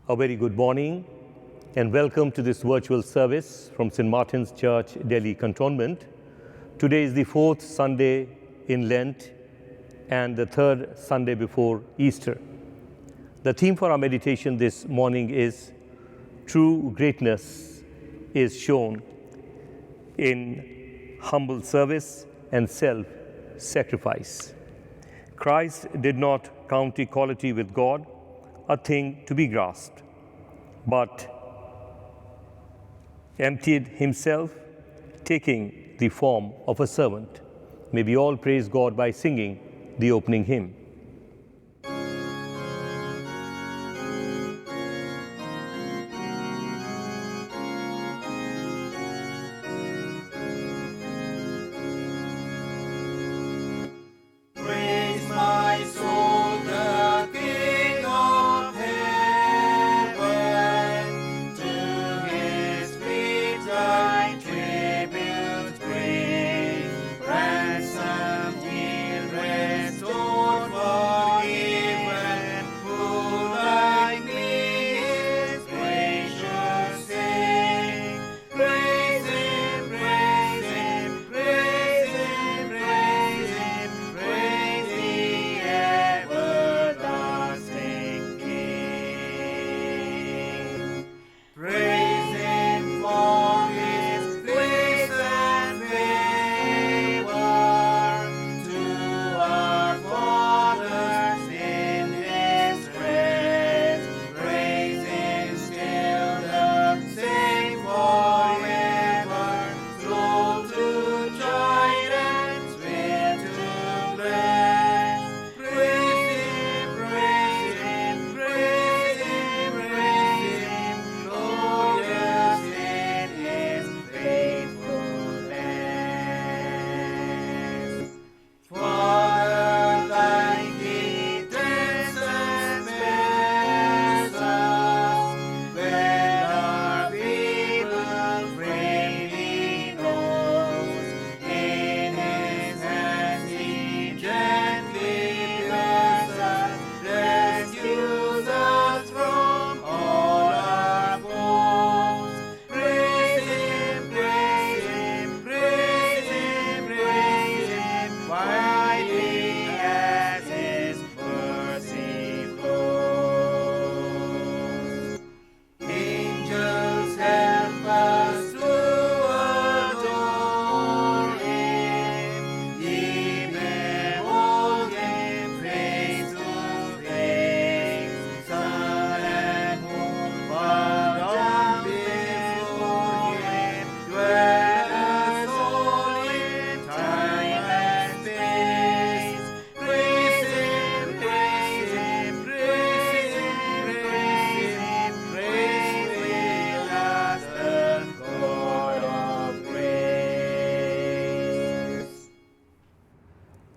A very good morning and welcome to this virtual service from St. Martin's Church, Delhi Cantonment. Today is the fourth Sunday in Lent and the third Sunday before Easter. The theme for our meditation this morning is True Greatness is Shown in Humble Service and Self-Sacrifice. Christ did not count equality with God a thing to be grasped, but emptied himself, taking the form of a servant. May we all praise God by singing the opening hymn.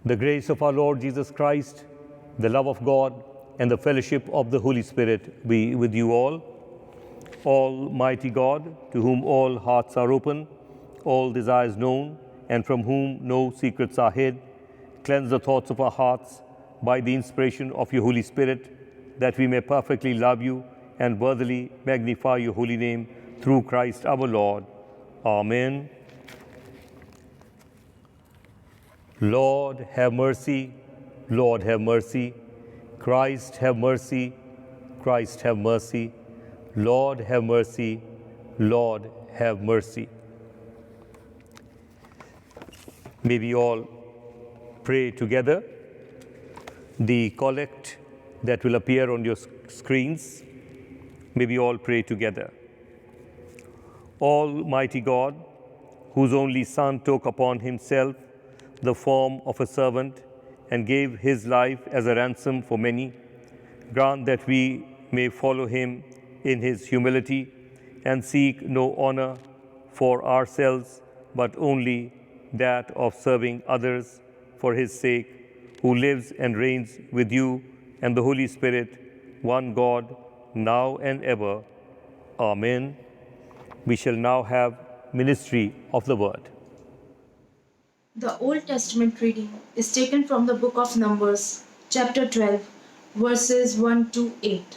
The grace of our Lord Jesus Christ, the love of God, and the fellowship of the Holy Spirit be with you all. Almighty God, to whom all hearts are open, all desires known, and from whom no secrets are hid, cleanse the thoughts of our hearts by the inspiration of your Holy Spirit, that we may perfectly love you and worthily magnify your holy name through Christ our Lord. Amen. Lord, have mercy. Lord, have mercy. Christ, have mercy. Christ, have mercy. Lord, have mercy. Lord, have mercy. May we all pray together the collect that will appear on your screens. May we all pray together. Almighty God, whose only Son took upon himself the form of a servant and gave his life as a ransom for many, grant that we may follow him in his humility and seek no honor for ourselves, but only that of serving others for his sake, who lives and reigns with you and the Holy Spirit, one God, now and ever. Amen. We shall now have ministry of the word. The Old Testament reading is taken from the book of Numbers, chapter 12, verses 1 to 8.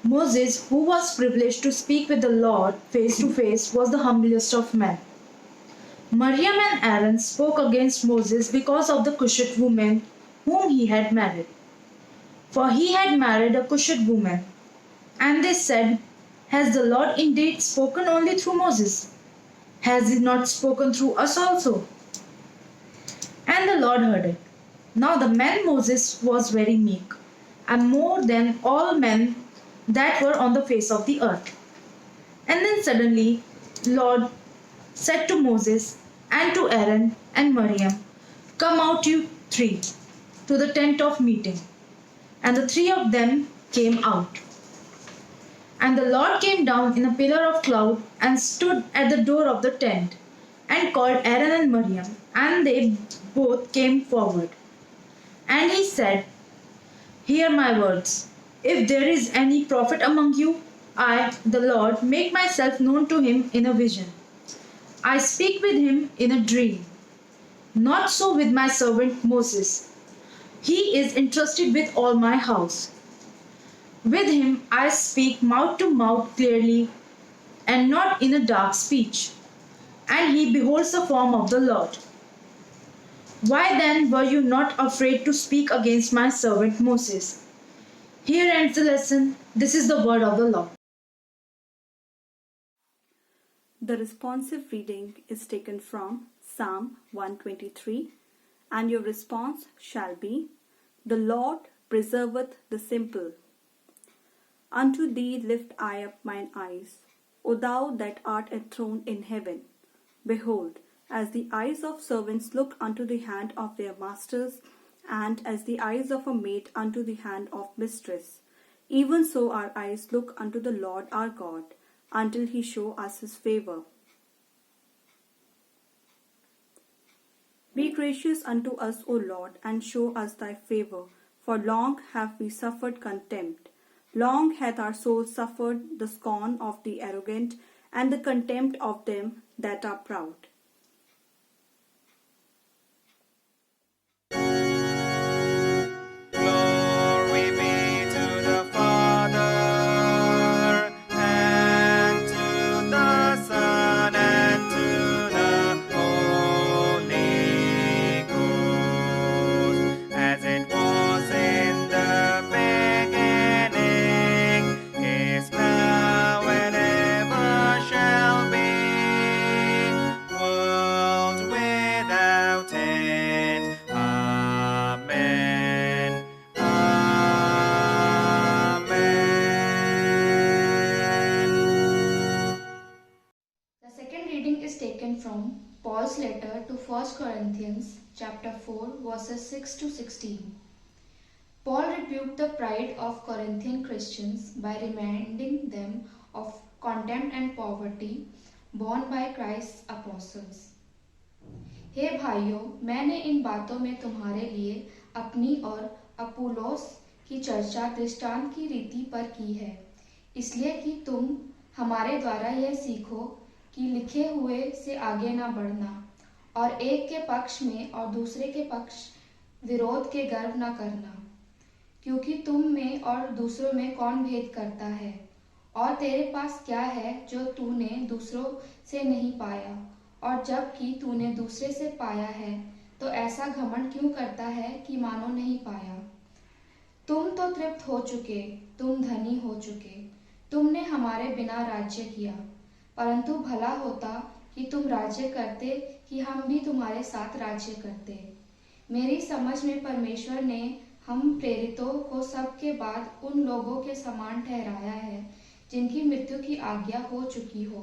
Moses, who was privileged to speak with the Lord face to face, was the humblest of men. Miriam and Aaron spoke against Moses because of the Cushite woman whom he had married. For he had married a Cushite woman. And they said, "Has the Lord indeed spoken only through Moses? Has he not spoken through us also?" And the Lord heard it. Now the man Moses was very meek, and more than all men that were on the face of the earth. And then suddenly, Lord said to Moses and to Aaron and Miriam, "Come out, you three, to the tent of meeting." And the three of them came out. And the Lord came down in a pillar of cloud and stood at the door of the tent and called Aaron and Miriam, and they both came forward. And he said, "Hear my words. If there is any prophet among you, I, the Lord, make myself known to him in a vision. I speak with him in a dream. Not so with my servant Moses. He is entrusted with all my house. With him I speak mouth to mouth clearly, and not in a dark speech. And he beholds the form of the Lord. Why then were you not afraid to speak against my servant Moses?" Here ends the lesson. This is the word of the Lord. The responsive reading is taken from Psalm 123, and your response shall be, "The Lord preserveth the simple." Unto thee lift I up mine eyes, O thou that art enthroned in heaven. Behold, as the eyes of servants look unto the hand of their masters, and as the eyes of a maid unto the hand of mistress, even so our eyes look unto the Lord our God, until he show us his favour. Be gracious unto us, O Lord, and show us thy favour, for long have we suffered contempt. Long hath our soul suffered the scorn of the arrogant, and the contempt of them that are proud. Glory be to the Father, and to the Son, and to the Holy Ghost, as it was in the beginning, is now, and ever shall be, world without end. Amen. Amen. The second reading is taken from Paul's letter to 1 Corinthians chapter 4 verses 6 to 16. Paul rebuked the pride of Corinthian Christians by reminding them of contempt and poverty borne by Christ's apostles. हे भाइयों, मैंने इन बातों में तुम्हारे लिए अपनी और Apollos की चर्चा दृष्टांत की रीति पर की है, इसलिए कि तुम हमारे द्वारा यह सीखो कि लिखे हुए से आगे न बढ़ना, और एक के पक्ष में और दूसरे के पक्ष विरोध के गर्व न करना, क्योंकि तुम में और दूसरों में कौन भेद करता है, और तेरे पास क्या है जो तूने दूसरों से नहीं पाया, और जबकि तूने दूसरे से पाया है तो ऐसा घमंड क्यों करता है कि मानो नहीं पाया। तुम तो तृप्त हो चुके, तुम धनी हो चुके, तुमने हमारे बिना राज्य किया, परंतु भला होता कि तुम राज्य करते कि हम भी तुम्हारे साथ राज्य करते। मेरी समझ में परमेश्वर ने हम प्रेरितों को सबके बाद उन लोगों के समान ठहराया है जिनकी मृत्यु की आज्ञा हो चुकी हो,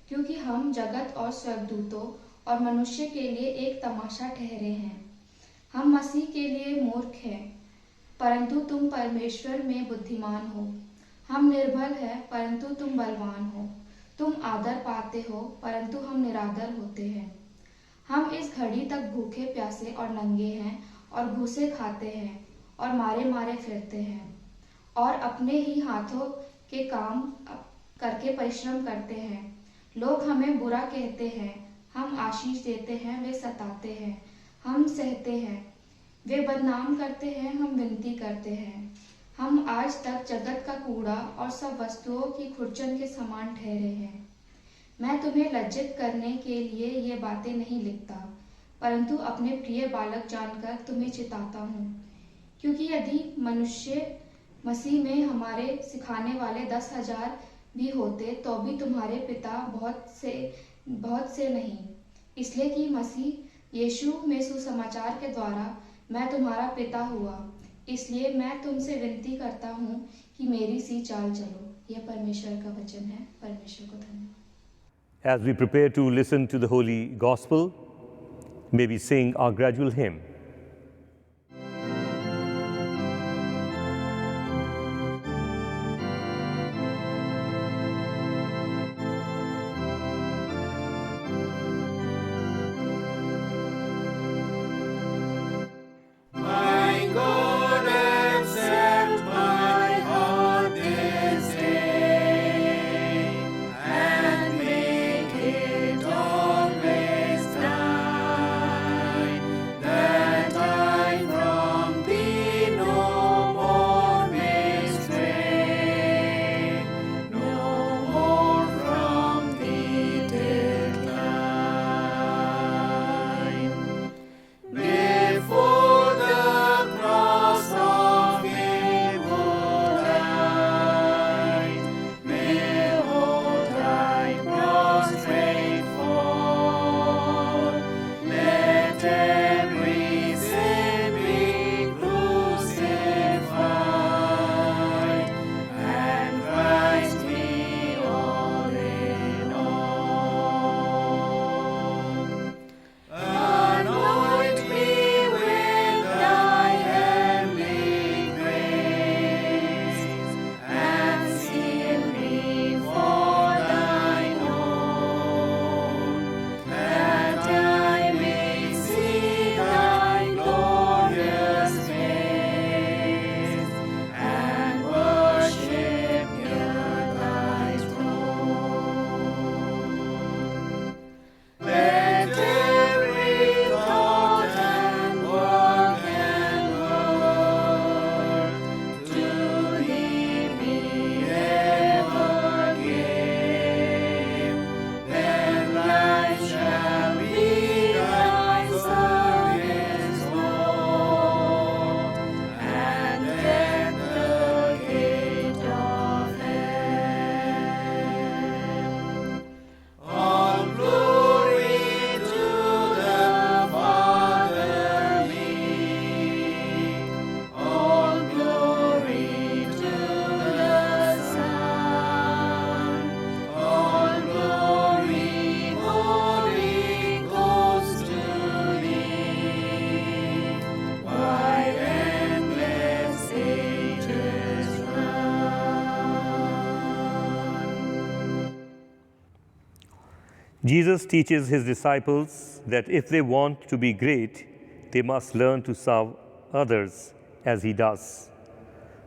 क्योंकि हम जगत और स्वर्गदूतों और मनुष्य के लिए एक तमाशा ठहरे हैं। हम मसीह के लिए मूर्ख हैं, परंतु तुम परमेश्वर में बुद्धिमान हो। हम निर्बल हैं, परंतु तुम बलवान हो। तुम आदर पाते हो, परंतु हम निरादर होते हैं। हम इस घड़ी तक भूखे प्यासे और नंगे हैं, और घूसे खाते हैं, और मारे मारे फिरते हैं, और अपने ही हाथों के काम करके परिश्रम करते हैं। लोग हमें बुरा कहते हैं, हम आशीष देते हैं, वे सताते हैं, हम सहते हैं। वे बदनाम करते हैं, हम विनती करते हैं। हम आज तक जगत का कूड़ा और सब वस्तुओं की खुरचन के समान ठहरे हैं। मैं तुम्हें लज्जित करने के लिए ये बातें नहीं लिखता, परंतु अपने प्रिय बालक जानकर तुम्हें चिताता हूँ, क्योंकि यदि मनुष्य मसीह में हमारे सिखाने वाले 10,000 भी होते तो भी तुम्हारे पिता बहुत से नहीं, इसलिए कि मसीह यीशु में सुसमाचार के द्वारा मैं तुम्हारा पिता हुआ। इसलिए मैं तुमसे विनती करता हूँ कि मेरी सी चाल चलो। यह परमेश्वर का वचन है। परमेश्वर को धन्यवाद। As we prepare to listen to the Holy Gospel, may we sing our gradual hymn. My God, accept my heart this day, and make it always thine, that I from thee no more may stray, no more from thee decline. Before the cross of evil light, behold I prostrate fall. Let every sin be crucified, and Christ be all in all. Anoint me with thy heavenly grace, and seal me for thine own, that I may see thy glorious face, and worship near thy throne. Let every thought and word to thee be ever give. Then life shall be thy service, Lord, and death the gate of hell. All glory to the Father be, all glory to the Son, all glory, Holy Ghost, to thee, why endless ages run. Jesus teaches his disciples that if they want to be great, they must learn to serve others as he does.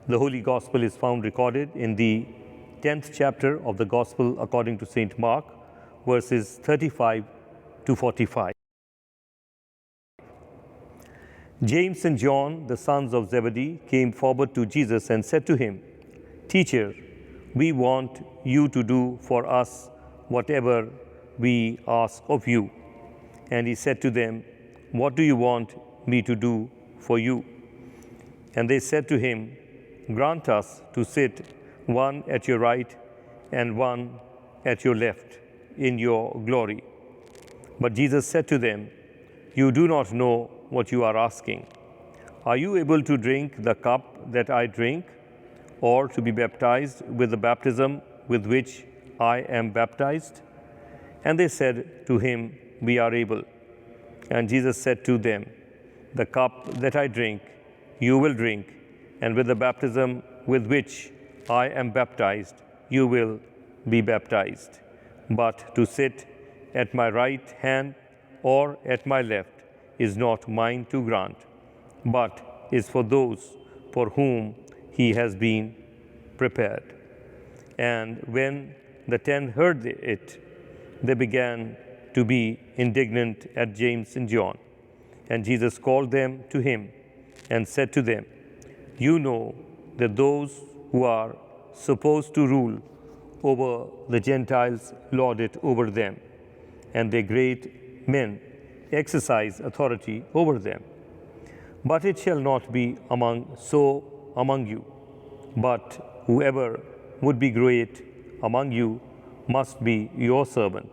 The Holy Gospel is found recorded in the 10th chapter of the Gospel according to St. Mark, verses 35 to 45. James and John, the sons of Zebedee, came forward to Jesus and said to him, "Teacher, we want you to do for us whatever we ask of you." And he said to them, "What do you want me to do for you?" And they said to him, "Grant us to sit one at your right and one at your left in your glory." But Jesus said to them, "You do not know what you are asking. Are you able to drink the cup that I drink, or to be baptized with the baptism with which I am baptized?" And they said to him, "We are able." And Jesus said to them, "The cup that I drink, you will drink, and with the baptism with which I am baptized, you will be baptized. But to sit at my right hand or at my left is not mine to grant, but is for those for whom he has been prepared." And when the 10 heard it, they began to be indignant at James and John. And Jesus called them to him and said to them, "You know that those who are supposed to rule over the Gentiles lord it over them, and their great men exercise authority over them. But it shall not be among you, but whoever would be great among you must be your servant,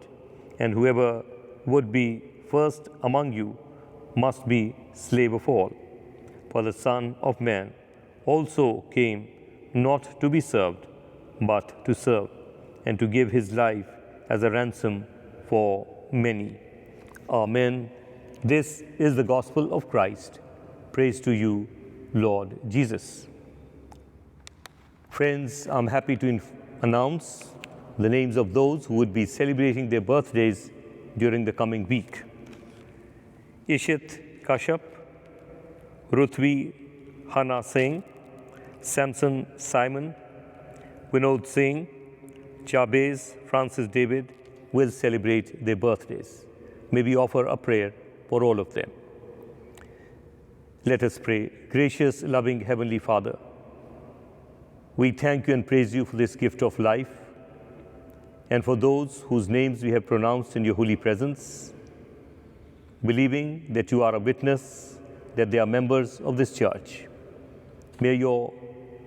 and whoever would be first among you must be slave of all. For the Son of Man also came not to be served, but to serve, and to give his life as a ransom for many. Amen. This is the gospel of Christ. Praise to you, Lord Jesus. Friends, I'm happy to announce the names of those who would be celebrating their birthdays during the coming week. Ishit Kashyap, Ruthvi Hana Singh, Samson Simon, Vinod Singh, Jabez Francis David will celebrate their birthdays. May we offer a prayer for all of them. Let us pray. Gracious, loving Heavenly Father, we thank you and praise you for this gift of life and for those whose names we have pronounced in your holy presence, believing that you are a witness that they are members of this church. May your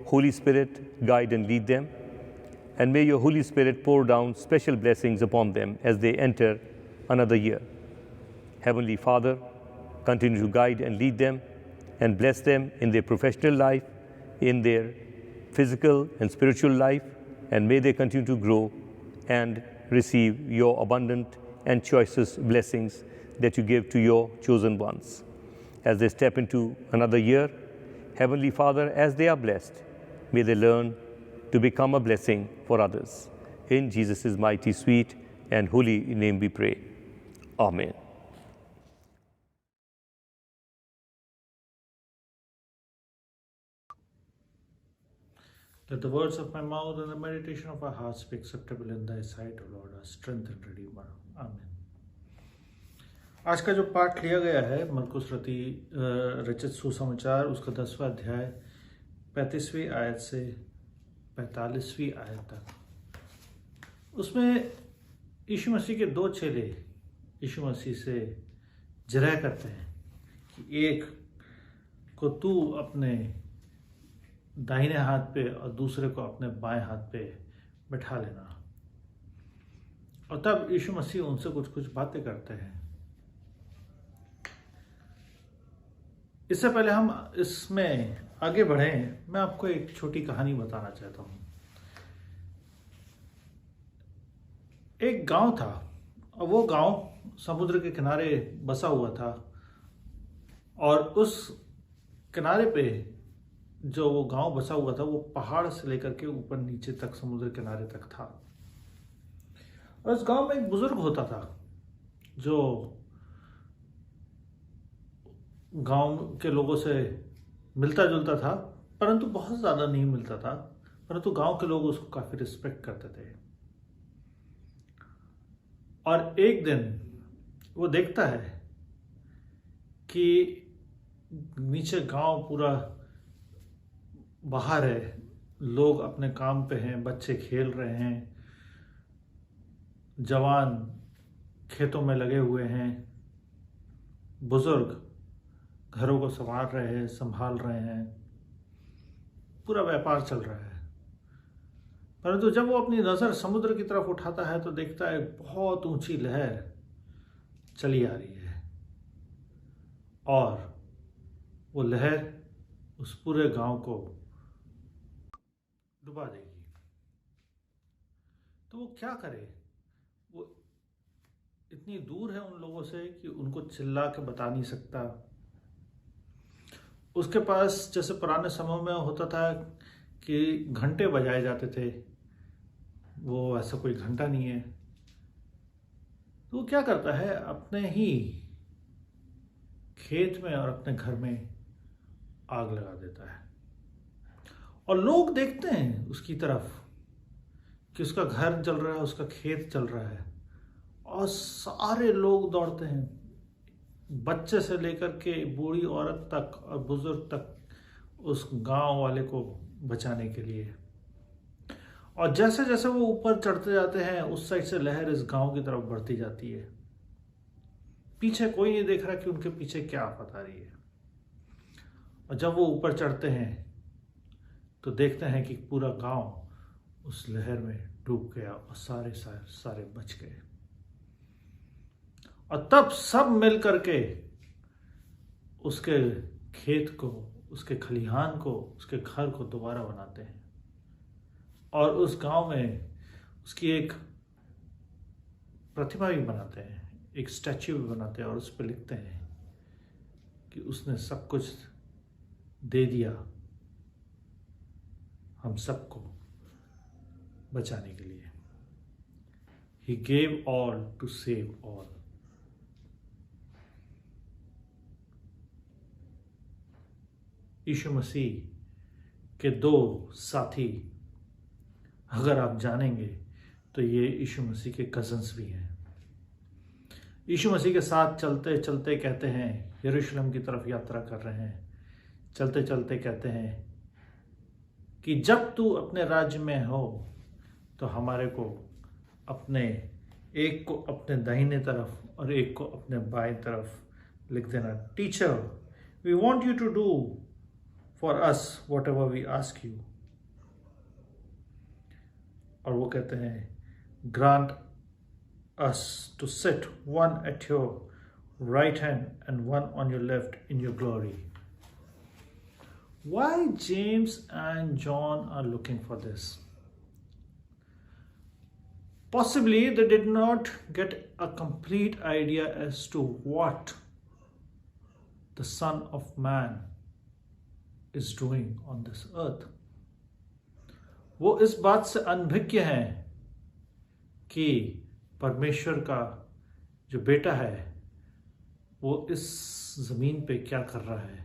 Holy Spirit guide and lead them, and may your Holy Spirit pour down special blessings upon them as they enter another year. Heavenly Father, continue to guide and lead them and bless them in their professional life, in their physical and spiritual life, and may they continue to grow and receive your abundant and choicest blessings that you give to your chosen ones. As they step into another year, Heavenly Father, as they are blessed, may they learn to become a blessing for others. In Jesus' mighty, sweet, and holy name we pray. Amen. Let the words of my mouth and the meditation of our hearts be acceptable in thy sight, O Lord, our strength and redeemer. Amen. आज का जो पाठ लिया गया है मरकुस रचित सुसमाचार, उसका 10वां अध्याय 35वीं आयत से 45वीं आयत तक। उसमें यीशु मसीह के 2 चेले यीशु मसीह से जिरह करते हैं कि एक को तू अपने दाहिने हाथ पे और दूसरे को अपने बाएं हाथ पे बैठा लेना। और तब यीशु मसीह उनसे कुछ बातें करते हैं। इससे पहले हम इसमें आगे बढ़ें, मैं आपको एक छोटी कहानी बताना चाहता हूँ। एक गांव था और वो गांव समुद्र के किनारे बसा हुआ था, और उस किनारे पे जो वो गांव बसा हुआ था वो पहाड़ से लेकर के ऊपर नीचे तक समुद्र किनारे तक था। और उस गांव में एक बुजुर्ग होता था जो गांव के लोगों से मिलता जुलता था, परंतु बहुत ज़्यादा नहीं मिलता था, परंतु गांव के लोग उसको काफ़ी रिस्पेक्ट करते थे। और एक दिन वो देखता है कि नीचे गांव पूरा बाहर है, लोग अपने काम पे हैं, बच्चे खेल रहे हैं, जवान खेतों में लगे हुए हैं, बुजुर्ग घरों को संभाल रहे हैं, पूरा व्यापार चल रहा है। परंतु जब वो अपनी नज़र समुद्र की तरफ उठाता है तो देखता है बहुत ऊंची लहर चली आ रही है, और वो लहर उस पूरे गांव को डुबा देगी। तो वो क्या करे? वो इतनी दूर है उन लोगों से कि उनको चिल्ला के बता नहीं सकता। उसके पास जैसे पुराने समय में होता था कि घंटे बजाए जाते थे, वो ऐसा कोई घंटा नहीं है। तो वो क्या करता है, अपने ही खेत में और अपने घर में आग लगा देता है। और लोग देखते हैं उसकी तरफ कि उसका घर जल रहा है, उसका खेत जल रहा है, और सारे लोग दौड़ते हैं, बच्चे से लेकर के बूढ़ी औरत तक और बुजुर्ग तक उस गांव वाले को बचाने के लिए। और जैसे जैसे वो ऊपर चढ़ते जाते हैं, उस साइड से लहर इस गांव की तरफ बढ़ती जाती है। पीछे कोई नहीं देख रहा कि उनके पीछे क्या आफत आ रही है। और जब वो ऊपर चढ़ते हैं तो देखते हैं कि पूरा गांव उस लहर में डूब गया और सारे बच गए। और तब सब मिल करके उसके खेत को, उसके खलिहान को, उसके घर को दोबारा बनाते हैं। और उस गांव में उसकी एक प्रतिमा भी बनाते हैं, एक स्टैच्यू भी बनाते हैं, और उस पर लिखते हैं कि उसने सब कुछ दे दिया हम सबको बचाने के लिए। He gave all to save all. यीशु मसीह के दो साथी अगर आप जानेंगे तो ये यीशु मसीह के कजन्स भी हैं। यीशु मसीह के साथ चलते चलते कहते हैं, यरूशलेम की तरफ यात्रा कर रहे हैं, चलते चलते कहते हैं कि जब तू अपने राज्य में हो तो हमारे को एक को अपने दाहिने तरफ और एक को अपने बाएं तरफ लिख देना। Teacher, we want you to do for us whatever we ask you. और वो कहते हैं, grant us to sit one at your right hand and one on your left in your glory. Why James and John are looking for this? Possibly they did not get a complete idea as to what the Son of Man is doing on this earth. वो इस बात से अनभिज्ञ हैं कि परमेश्वर का जो बेटा है वो इस जमीन पे क्या कर रहा है।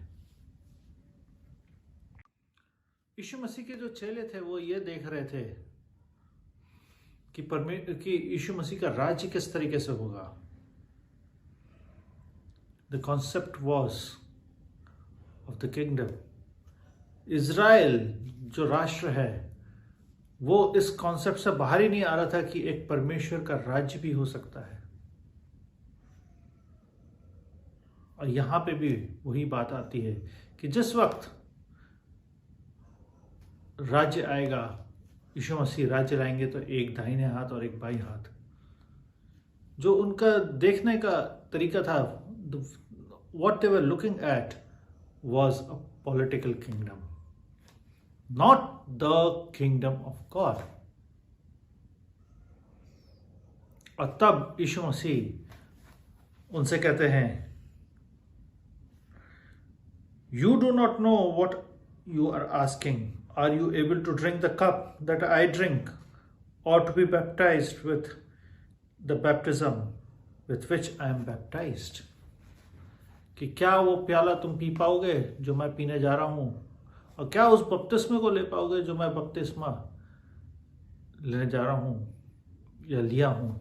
यीशु मसीह के जो चेले थे वो ये देख रहे थे कि यीशु मसीह का राज्य किस तरीके से होगा। The concept was of the kingdom. Israel जो राष्ट्र है वो इस कॉन्सेप्ट से बाहर ही नहीं आ रहा था कि एक परमेश्वर का राज्य भी हो सकता है। और यहां पे भी वही बात आती है कि जिस वक्त राज्य आएगा, यीशु मसीह राज्य लाएंगे, तो एक दाहिने हाथ और एक बाईं हाथ। जो उनका देखने का तरीका था, what they were looking at was a political kingdom, not the kingdom of God. और तब यीशु मसीह उनसे कहते हैं, You do not know what you are asking. Are you able to drink the cup that I drink, or to be baptized with the baptism with which I am baptized? कि क्या वो प्याला तुम पी पाओगे जो मैं पीने जा रहा हूं, और क्या उस बपतिस्मे को ले पाओगे जो मैं बपतिस्मा लेने जा रहा हूं या लिया हूं।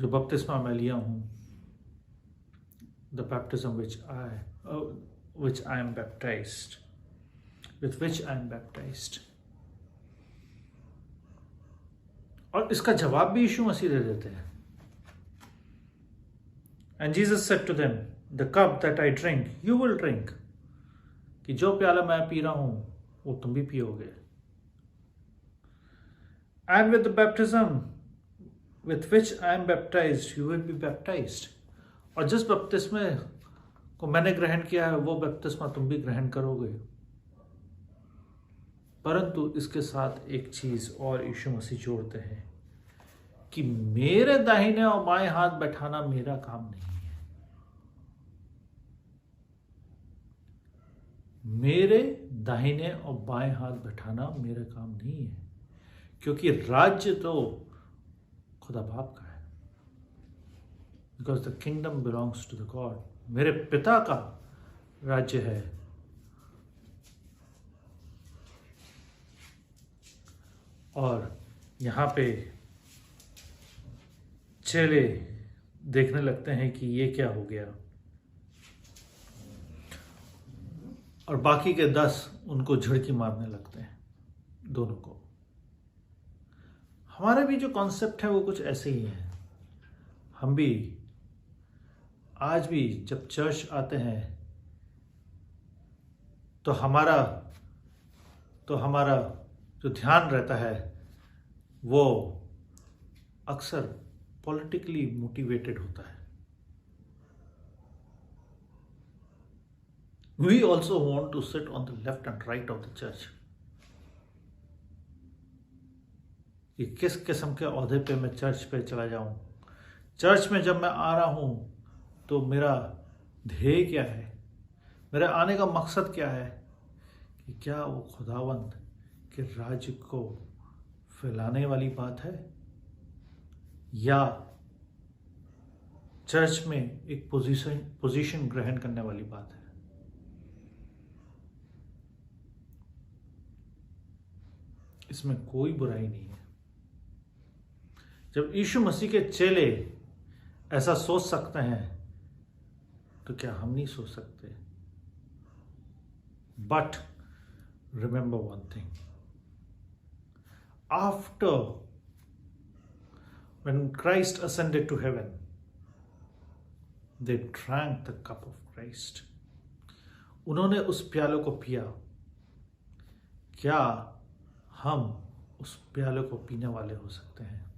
जो बपतिस्मा मैं लिया हूं, the baptism which I am baptized, with which I am baptized. और इसका जवाब भी यीशु मसीह दे देते हैं। And Jesus said to them, the cup that I drink, you will drink. कि जो प्याला मैं पी रहा हूं वो तुम भी पियोगे। And with the baptism with which I am baptized, you will be baptized. और जिस बपतिस्मे को मैंने ग्रहण किया है वो बपतिस्मा तुम भी ग्रहण करोगे। परंतु इसके साथ एक चीज और यीशु मसीह जोड़ते हैं कि मेरे दाहिने और बाएं हाथ बैठाना मेरा काम नहीं है। मेरे दाहिने और बाएं हाथ बैठाना मेरा काम नहीं है, क्योंकि राज्य तो खुदा बाप का है। Because the kingdom belongs to the God. मेरे पिता का राज्य है। और यहाँ पे चेले देखने लगते हैं कि ये क्या हो गया। और बाकी के 10 उनको झिड़की मारने लगते हैं, दोनों को। हमारा भी जो कॉन्सेप्ट है वो कुछ ऐसे ही है। हम भी आज भी जब चर्च आते हैं तो हमारा जो ध्यान रहता है वो अक्सर पॉलिटिकली मोटिवेटेड होता है। We also want to sit on the left and right of the church. कि किस किस्म के ओहदे पे मैं चर्च पे चला जाऊं, चर्च में जब मैं आ रहा हूं तो मेरा ध्येय क्या है, मेरे आने का मकसद क्या है, कि क्या वो खुदावंद के राज्य को फैलाने वाली बात है या चर्च में एक पोजीशन ग्रहण करने वाली बात है। इसमें कोई बुराई नहीं है। जब यीशु मसीह के चेले ऐसा सोच सकते हैं तो क्या हम नहीं सोच सकते? But remember one thing, after when Christ ascended to heaven, they drank the cup of Christ. उन्होंने उस प्याले को पिया। क्या हम उस प्याले को पीने वाले हो सकते हैं?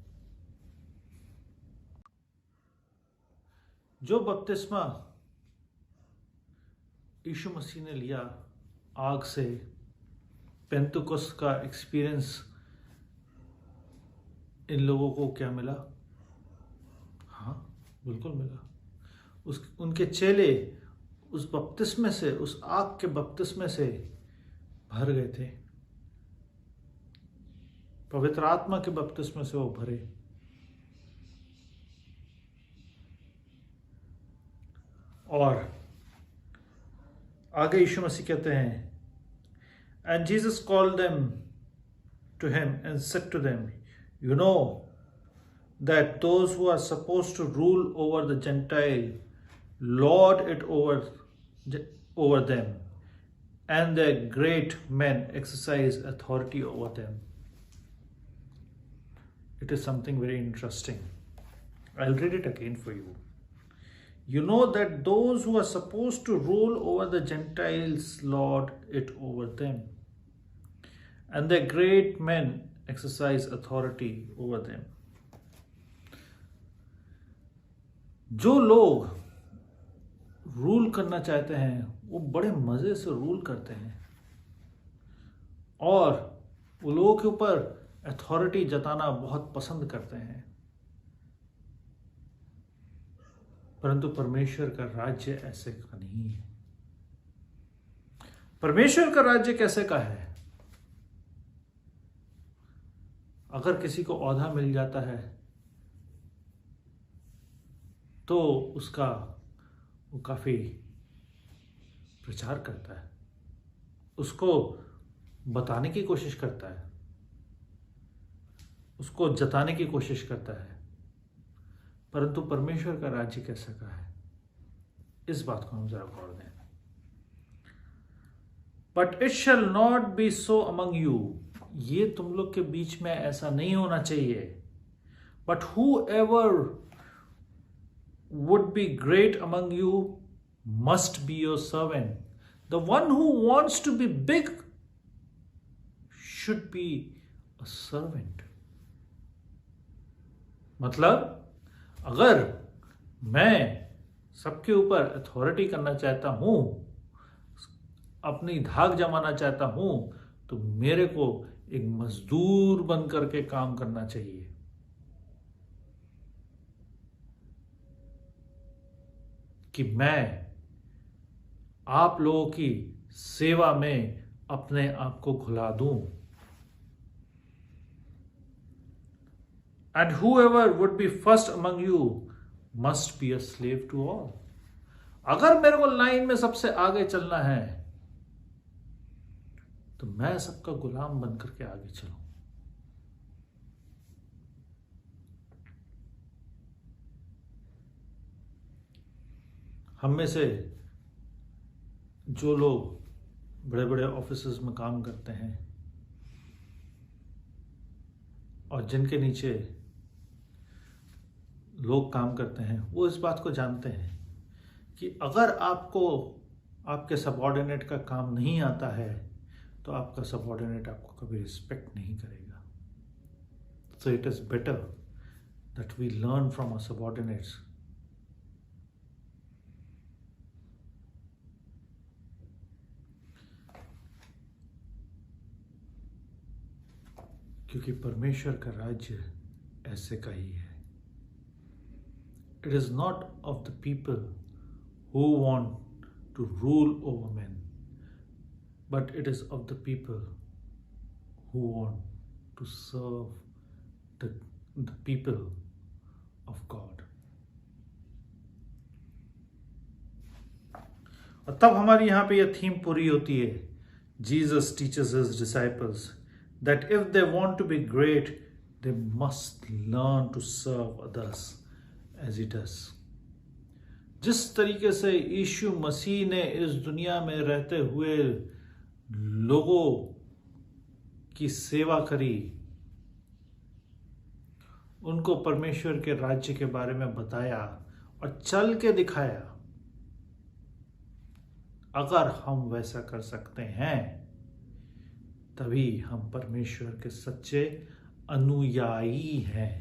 जो बपतिस्मा यीशु मसीह ने लिया आग से, पेंतुकोस्त का एक्सपीरियंस इन लोगों को क्या मिला? हाँ, बिल्कुल मिला। उनके चेले उस बपतिस्मे से, उस आग के बपतिस्मे से भर गए थे। पवित्र आत्मा के बपतिस्मे से वो भरे। और आगे यीशु मसीह कहते हैं, And Jesus called them to him and said to them, You know that those who are supposed to rule over the Gentile lord it over them, and their great men exercise authority over them. It is something very interesting. I'll read it again for you. You know that those who are supposed to rule over the Gentiles lord it over them, and their great men exercise authority over them. जो लोग rule करना चाहते हैं वो बड़े मजे से rule करते हैं और वो लोगों के ऊपर अथॉरिटी जताना बहुत पसंद करते हैं। परंतु परमेश्वर का राज्य ऐसे का नहीं है। परमेश्वर का राज्य कैसे का है? अगर किसी को ओहदा मिल जाता है तो उसका वो काफी प्रचार करता है, उसको बताने की कोशिश करता है, उसको जताने की कोशिश करता है। परंतु परमेश्वर का राज्य कैसा का है, इस बात को हम जरा गौर दें। But it shall not be so among you, ये तुम लोग के बीच में ऐसा नहीं होना चाहिए। But whoever would be great among you must be your servant. The one who wants to be big should be a servant. मतलब अगर मैं सबके ऊपर अथॉरिटी करना चाहता हूं, अपनी धाक जमाना चाहता हूं, तो मेरे को एक मजदूर बन करके काम करना चाहिए। कि मैं आप लोगों की सेवा में अपने आप को घुला दूं। And whoever would be first among you must be a slave to all. अगर मेरे को लाइन में सबसे आगे चलना है तो मैं सबका गुलाम बन करके आगे चलूं। हम में से जो लोग बड़े बड़े ऑफिसेज में काम करते हैं और जिनके नीचे लोग काम करते हैं, वो इस बात को जानते हैं कि अगर आपको आपके सबऑर्डिनेट का काम नहीं आता है तो आपका सबऑर्डिनेट आपको कभी रिस्पेक्ट नहीं करेगा। So it is better that we learn from our subordinates. क्योंकि परमेश्वर का राज्य ऐसे का ही है। It is not of the people who want to rule over men, but it is of the people who want to serve the people of God. और तब हमारी यहाँ पे यह थीम पूरी होती है। Jesus teaches his disciples that if they want to be great, they must learn to serve others as he does. जिस तरीके से यीशु मसीह ने इस दुनिया में रहते हुए लोगों की सेवा करी, उनको परमेश्वर के राज्य के बारे में बताया और चल के दिखाया, अगर हम वैसा कर सकते हैं तभी हम परमेश्वर के सच्चे अनुयायी हैं।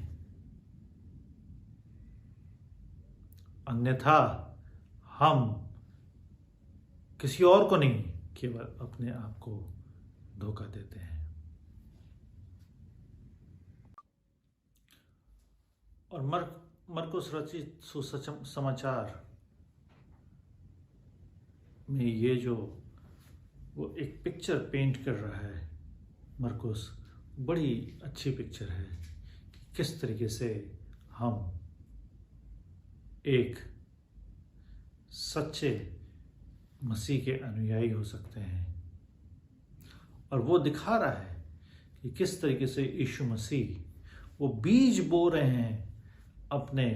अन्यथा हम किसी और को नहीं, केवल अपने आप को धोखा देते हैं। और मरकुस रचित सुसमाचार में ये जो वो एक पिक्चर पेंट कर रहा है मरकुस, बड़ी अच्छी पिक्चर है कि किस तरीके से हम एक सच्चे मसीह के अनुयायी हो सकते हैं। और वो दिखा रहा है कि किस तरीके से यीशु मसीह वो बीज बो रहे हैं अपने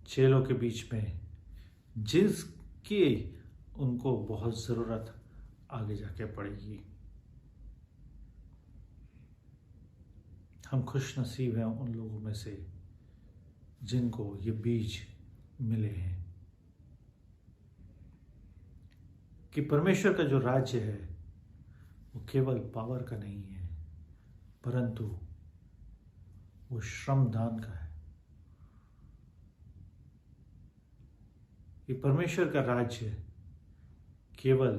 चेलों के बीच में, जिसकी उनको बहुत ज़रूरत आगे जाके पड़ेगी। हम खुश नसीब हैं उन लोगों में से जिनको ये बीज मिले हैं कि परमेश्वर का जो राज्य है वो केवल पावर का नहीं है, परंतु वो श्रमदान का है। ये परमेश्वर का राज्य केवल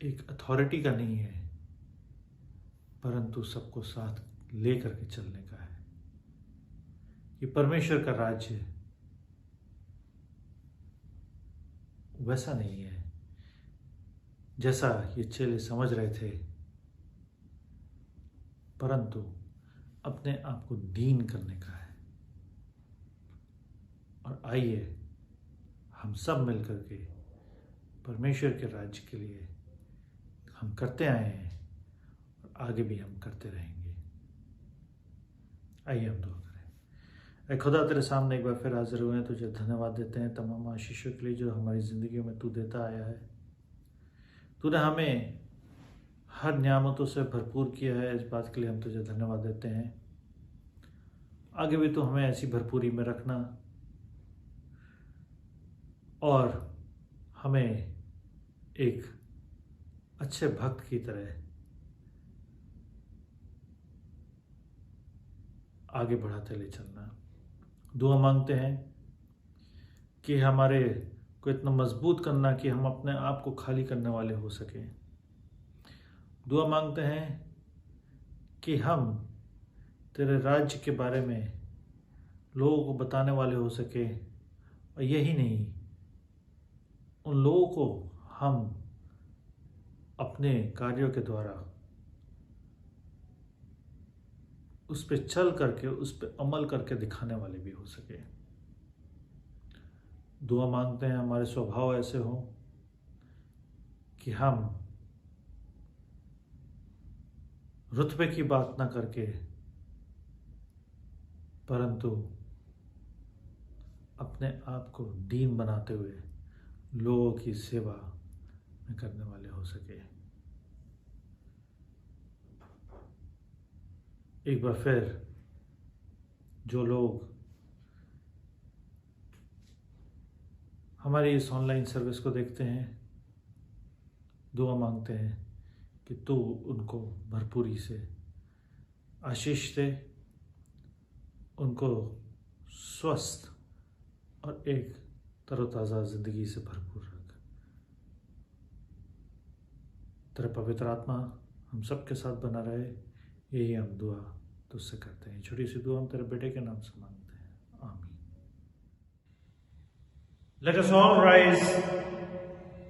एक अथॉरिटी का नहीं है, परंतु सबको साथ लेकर के चलने का है। ये परमेश्वर का राज्य वैसा नहीं है जैसा ये चेले समझ रहे थे, परंतु अपने आप को दीन करने का है। और आइए हम सब मिलकर के परमेश्वर के राज्य के लिए हम करते आए हैं और आगे भी हम करते रहेंगे। आइए हम दुआ करें। ऐ खुदा, तेरे सामने एक बार फिर हाजिर हुए हैं, तुझे धन्यवाद देते हैं तमाम आशीषों के लिए जो हमारी ज़िंदगी में तू देता आया है। तूने हमें हर नियामतों से भरपूर किया है, इस बात के लिए हम तुझे धन्यवाद देते हैं। आगे भी तू हमें ऐसी भरपूरी में रखना और हमें एक अच्छे भक्त की तरह आगे बढ़ाते ले चलना। दुआ मांगते हैं कि हमारे को इतना मजबूत करना कि हम अपने आप को खाली करने वाले हो सकें। दुआ मांगते हैं कि हम तेरे राज्य के बारे में लोगों को बताने वाले हो सके, और यही नहीं, उन लोगों को हम अपने कार्यों के द्वारा उस पर चल करके, उस पर अमल करके दिखाने वाले भी हो सके। दुआ मांगते हैं हमारे स्वभाव ऐसे हों कि हम रुतबे की बात ना करके, परंतु अपने आप को दीन बनाते हुए लोगों की सेवा में करने वाले हो सके। एक बार फिर जो लोग हमारी इस ऑनलाइन सर्विस को देखते हैं, दुआ मांगते हैं कि तू उनको भरपूरी से आशीष दे, उनको स्वस्थ और एक तरोताज़ा ज़िंदगी से भरपूर रख। तेरा पवित्र आत्मा हम सब के साथ बना रहे, यही हम दुआ तुझसे करते हैं। छोटी सी दुआ हम तेरे बेटे के नाम से मांगते हैं, आमीन। Let us all rise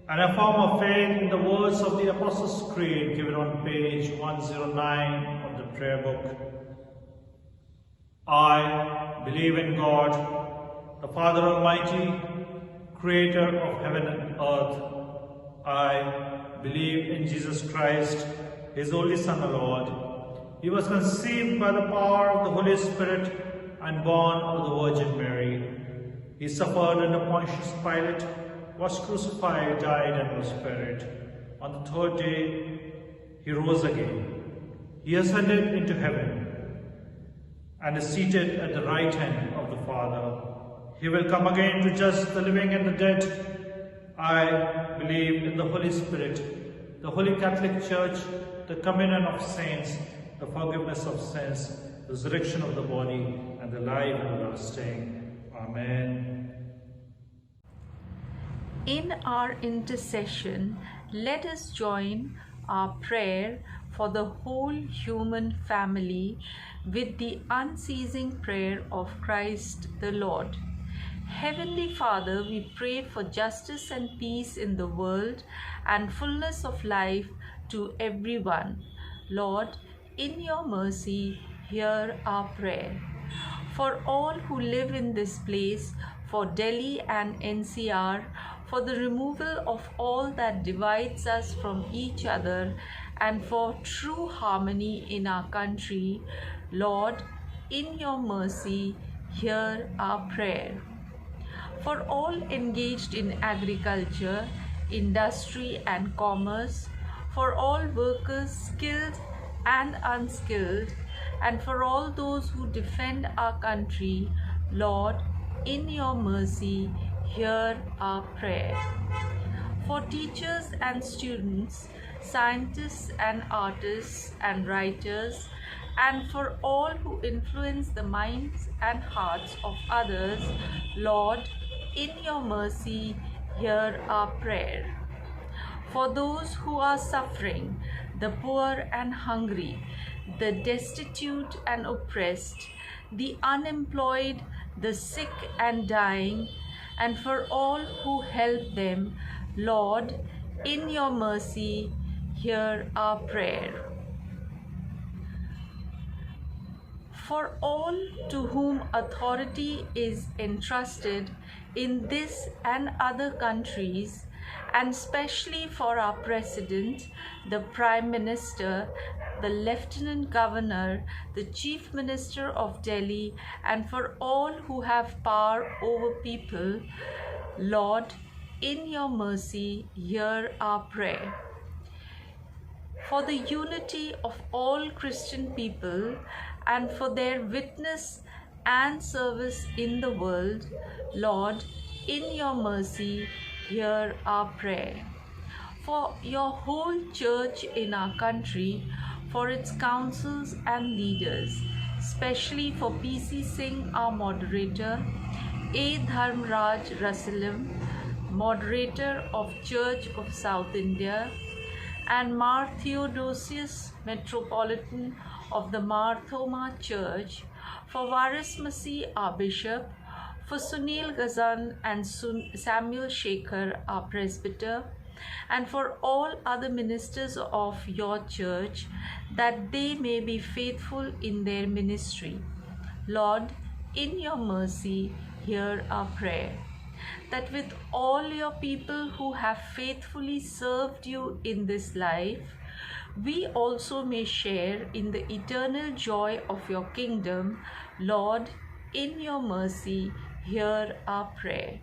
and affirm our faith in the words of the Apostles' Creed given on page 109 of the prayer book. I believe in God, the Father Almighty, creator of heaven and earth. I believe in Jesus Christ, His only Son, our Lord. He was conceived by the power of the Holy Spirit and born of the Virgin Mary. He suffered under Pontius Pilate, was crucified, died, and was buried. On the third day, He rose again. He ascended into heaven and is seated at the right hand of the Father. He will come again to judge the living and the dead. I believe in the Holy Spirit, the Holy Catholic Church, the communion of saints, the forgiveness of sins, the resurrection of the body, and the life everlasting. Amen. In our intercession, let us join our prayer for the whole human family with the unceasing prayer of Christ the Lord. Heavenly Father, we pray for justice and peace in the world and fullness of life to everyone. Lord, in your mercy, hear our prayer. For all who live in this place, for Delhi and NCR, for the removal of all that divides us from each other, and for true harmony in our country, Lord, in your mercy, hear our prayer. For all engaged in agriculture, industry, and commerce, for all workers skilled and unskilled, and for all those who defend our country, Lord, in your mercy, hear our prayer. For teachers and students, scientists and artists and writers, and for all who influence the minds and hearts of others, Lord, in your mercy, hear our prayer. For those who are suffering, the poor and hungry, the destitute and oppressed, the unemployed, the sick and dying, and for all who help them, Lord, in your mercy, hear our prayer. For all to whom authority is entrusted in this and other countries, and especially for our President, the Prime Minister, the Lieutenant Governor, the Chief Minister of Delhi, and for all who have power over people, Lord, in your mercy, hear our prayer. For the unity of all Christian people and for their witness and service in the world, Lord, in your mercy, hear our prayer. For your whole church in our country, for its councils and leaders, especially for P.C. Singh, our moderator, A. Dharmraj Rasalim, moderator of Church of South India, and Mar Theodosius, Metropolitan of the Mar Thoma Church, for Varis Masih, our bishop, for Sunil Ghazan and Samuel Shekhar, our presbyter, and for all other ministers of your church, that they may be faithful in their ministry. Lord, in your mercy, hear our prayer. That with all your people who have faithfully served you in this life, we also may share in the eternal joy of your kingdom. Lord, in your mercy, hear our prayer.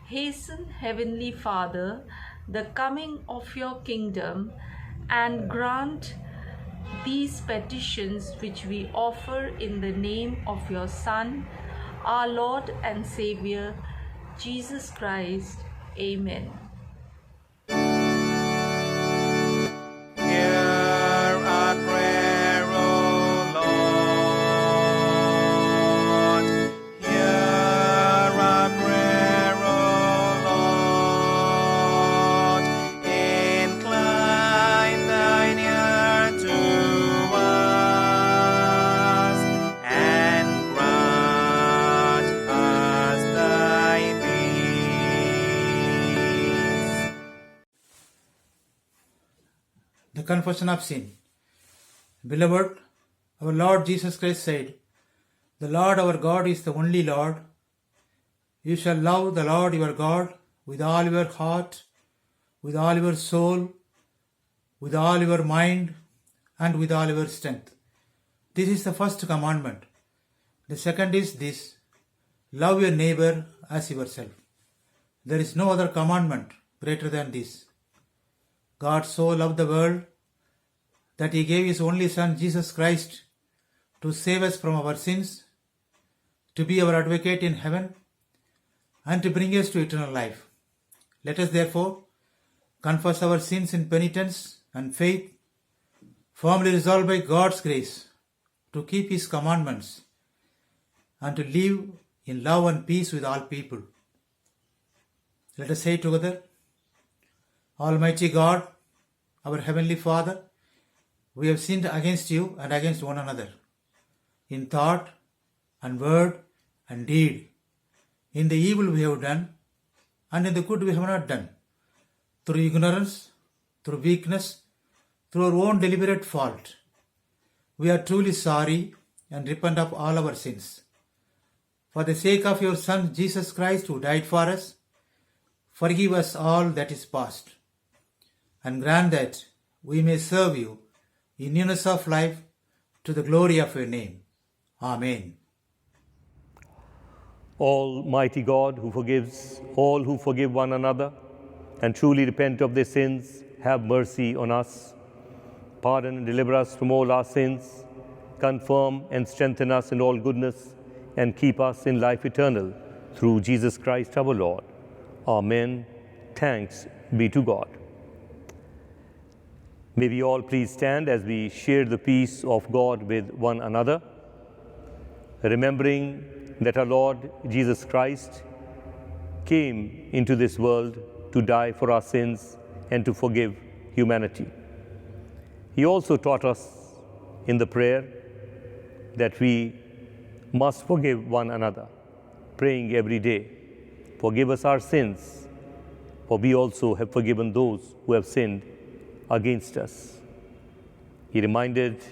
Hasten, Heavenly Father, the coming of your kingdom, and grant these petitions which we offer in the name of your Son, our Lord and Savior, Jesus Christ. Amen. Hear our prayer, O Lord. Hear our prayer, O Lord. Incline thine ear to us, and grant us thy peace. The confession of sin. Beloved, our Lord Jesus Christ said, "The Lord our God is the only Lord. You shall love the Lord your God with all your heart, with all your soul, with all your mind, and with all your strength." This is the first commandment. The second is this: love your neighbor as yourself. There is no other commandment greater than this. God so loved the world that he gave his only Son, Jesus Christ, to save us from our sins, to be our advocate in heaven, and to bring us to eternal life. Let us therefore confess our sins in penitence and faith, firmly resolved by God's grace to keep his commandments and to live in love and peace with all people. Let us say together: Almighty God, our Heavenly Father, we have sinned against you and against one another, in thought and word and deed, in the evil we have done and in the good we have not done, through ignorance, through weakness, through our own deliberate fault. We are truly sorry and repent of all our sins. For the sake of your Son, Jesus Christ, who died for us, forgive us all that is past, and grant that we may serve you in newness of life to the glory of your name. Amen. Almighty God, who forgives all who forgive one another and truly repent of their sins, have mercy on us. Pardon and deliver us from all our sins. Confirm and strengthen us in all goodness, and keep us in life eternal, through Jesus Christ our Lord. Amen. Thanks be to God. May we all please stand as we share the peace of God with one another, remembering that our Lord Jesus Christ came into this world to die for our sins and to forgive humanity. He also taught us in the prayer that we must forgive one another, praying every day, "Forgive us our sins, for we also have forgiven those who have sinned against us." He reminded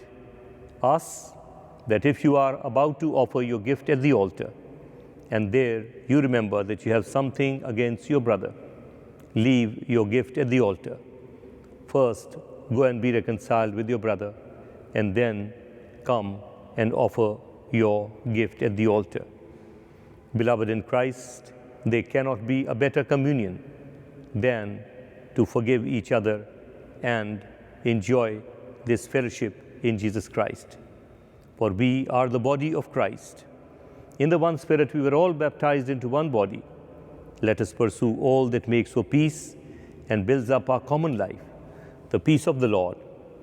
us that if you are about to offer your gift at the altar, and there you remember that you have something against your brother, leave your gift at the altar. First, go and be reconciled with your brother, and then come and offer your gift at the altar. Beloved in Christ, there cannot be a better communion than to forgive each other and enjoy this fellowship in Jesus Christ. For we are the body of Christ. In the one Spirit we were all baptized into one body. Let us pursue all that makes for peace and builds up our common life. The peace of the Lord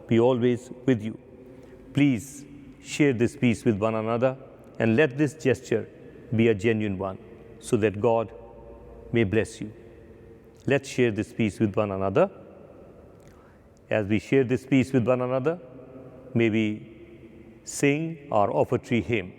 be always with you. Please share this peace with one another, and let this gesture be a genuine one, so that God may bless you. Let's share this peace with one another. As we share this peace with one another, may we sing our offertory hymn.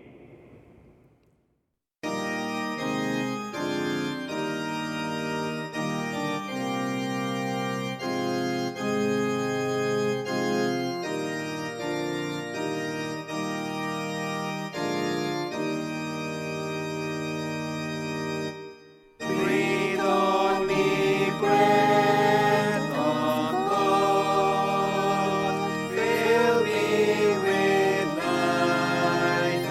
Breathe on me, breath of God, fill me with life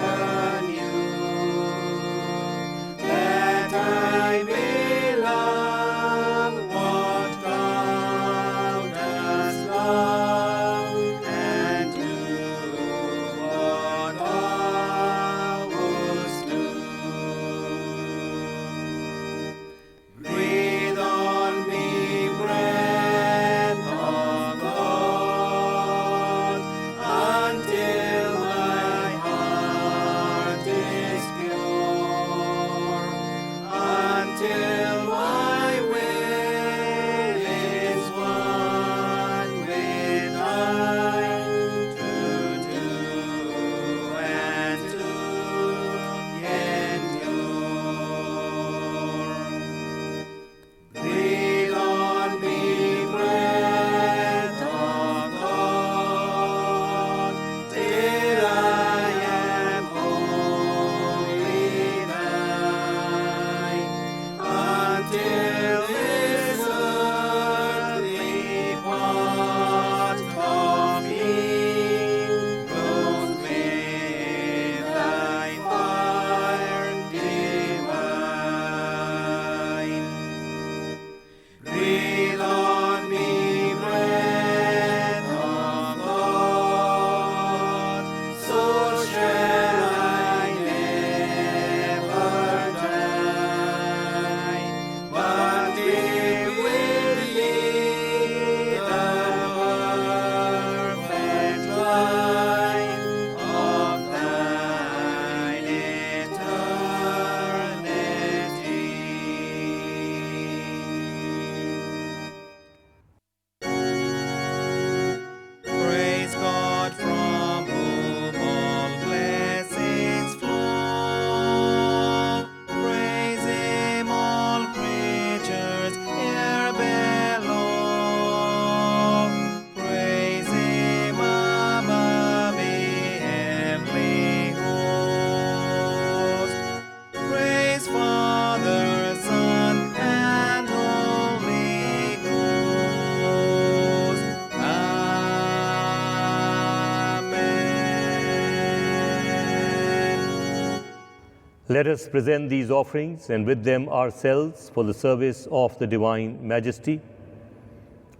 Let us present these offerings and with them ourselves for the service of the Divine Majesty.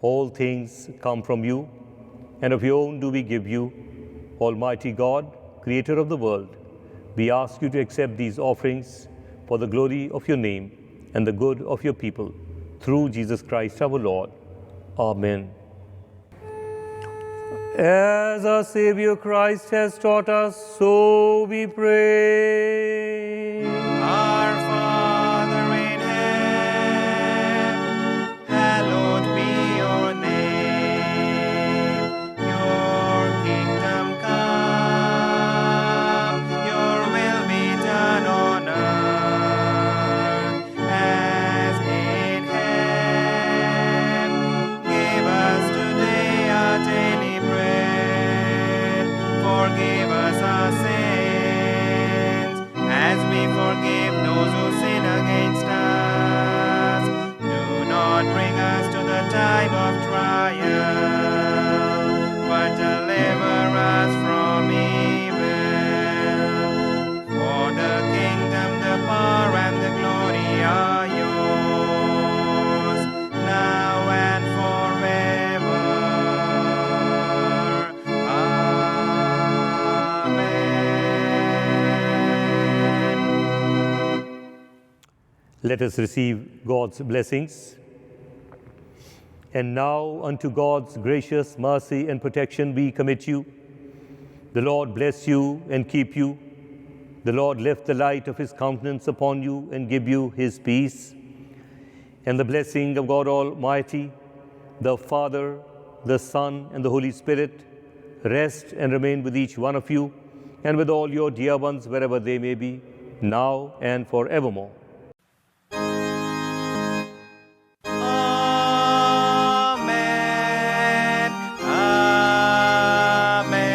All things come from you, and of your own do we give you, Almighty God, Creator of the world. We ask you to accept these offerings for the glory of your name and the good of your people, through Jesus Christ our Lord. Amen. As our Savior Christ has taught us, so we pray. Our Father in heaven, hallowed be your name. Your kingdom come, your will be done on earth as in heaven. Give us today our daily bread. Forgive us our sins, as we forgive those who sin against us. Do not bring us to the time of trial, but deliver us from evil. For the kingdom, the power, and the glory are yours, now and forever. Amen. Let us receive God's blessings. And now unto God's gracious mercy and protection we commit you. The Lord bless you and keep you. The Lord lift the light of his countenance upon you and give you his peace. And the blessing of God Almighty, the Father, the Son, and the Holy Spirit rest and remain with each one of you and with all your dear ones wherever they may be, now and forevermore. Amen. Amen.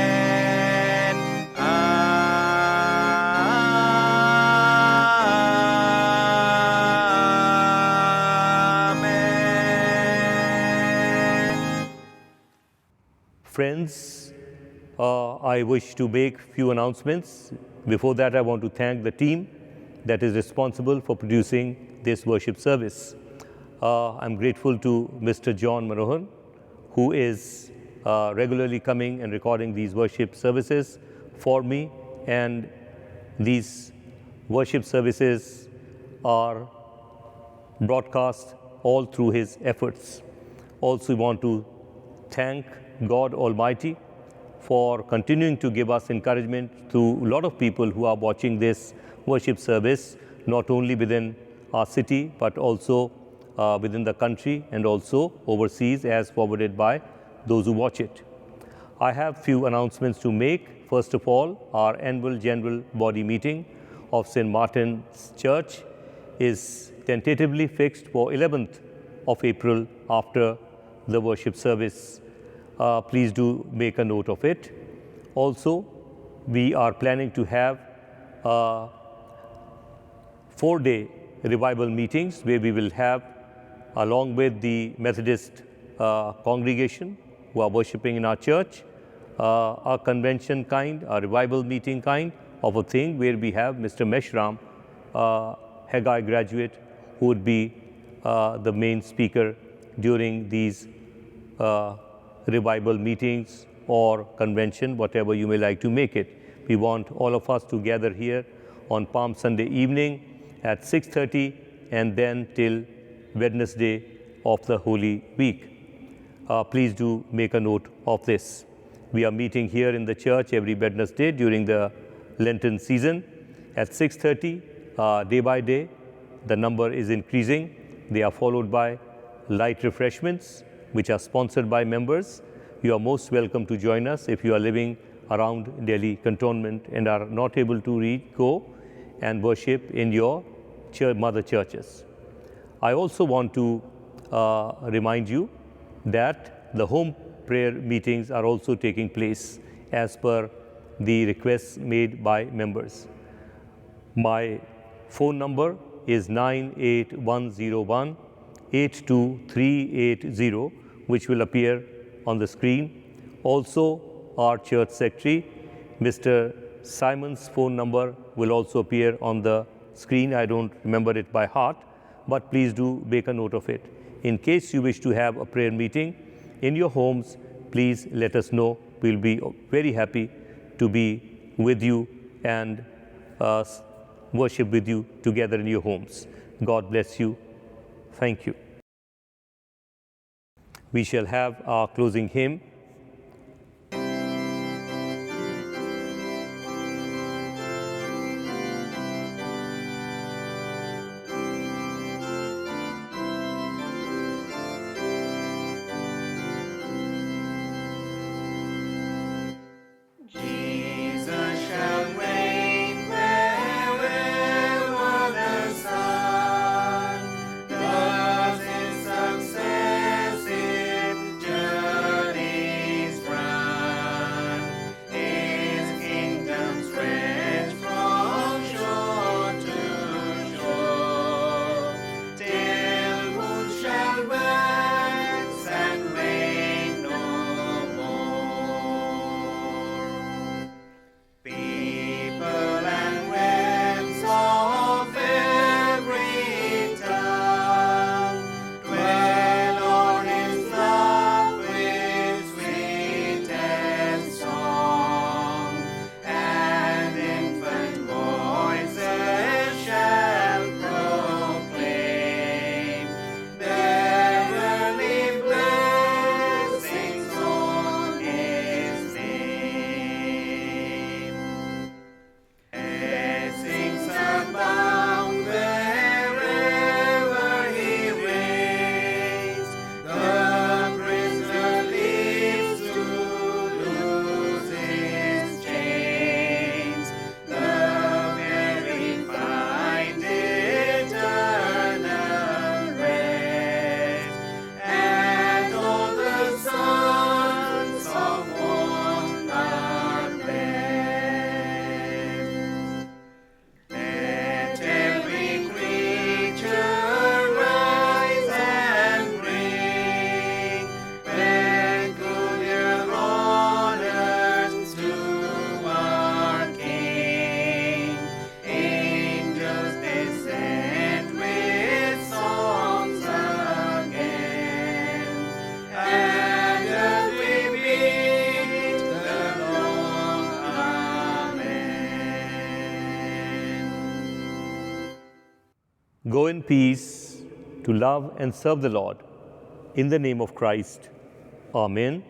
Amen. Friends, I wish to make few announcements. Before that, I want to thank the team that is responsible for producing this worship service. I'm grateful to Mr. John Manohan, who is regularly coming and recording these worship services for me, and these worship services are broadcast all through his efforts. Also, we want to thank God Almighty for continuing to give us encouragement to a lot of people who are watching this worship service, not only within our city, but also within the country and also overseas, as forwarded by those who watch it. I have few announcements to make. First of all, our annual general body meeting of St. Martin's Church is tentatively fixed for 11th of April after the worship service. Please do make a note of it. Also, we are planning to have 4-day revival meetings where we will have, along with the Methodist congregation who are worshiping in our church, a convention kind, a revival meeting kind of a thing where we have Mr. Meshram, Haggai graduate, who would be the main speaker during these revival meetings or convention, whatever you may like to make it. We want all of us to gather here on Palm Sunday evening at 6:30 and then till Wednesday of the Holy Week. Please do make a note of this. We are meeting here in the church every Wednesday during the Lenten season at 6:30 day by day. The number is increasing. They are followed by light refreshments, which are sponsored by members. You are most welcome to join us if you are living around Delhi cantonment and are not able to go and worship in your mother churches. I also want to remind you that the home prayer meetings are also taking place as per the requests made by members. My phone number is 98101 82380, which will appear on the screen. Also, our church secretary, Mr. Simon's phone number will also appear on the screen. I don't remember it by heart, but please do make a note of it. In case you wish to have a prayer meeting in your homes, please let us know. We'll be very happy to be with you and worship with you together in your homes. God bless you. Thank you. We shall have our closing hymn. Jesus shall reign wherever the sun does his successive journeys run. His kingdom stretch from shore to shore, till who shall wax and wane no more. People and realms of every tongue dwell on his love with sweetest song, and infant voices shall proclaim their early blessings on his name. Blessings abound wherever he reigns. The prisoner lives to loose his chains. The very find eternal rest, and all the sons of one are blessed. Let every creature rise and bring peculiar honors to our King. Angels descend with songs again, and as we bid the long Amen. Go in peace to love and serve the Lord. In the name of Christ. Amen.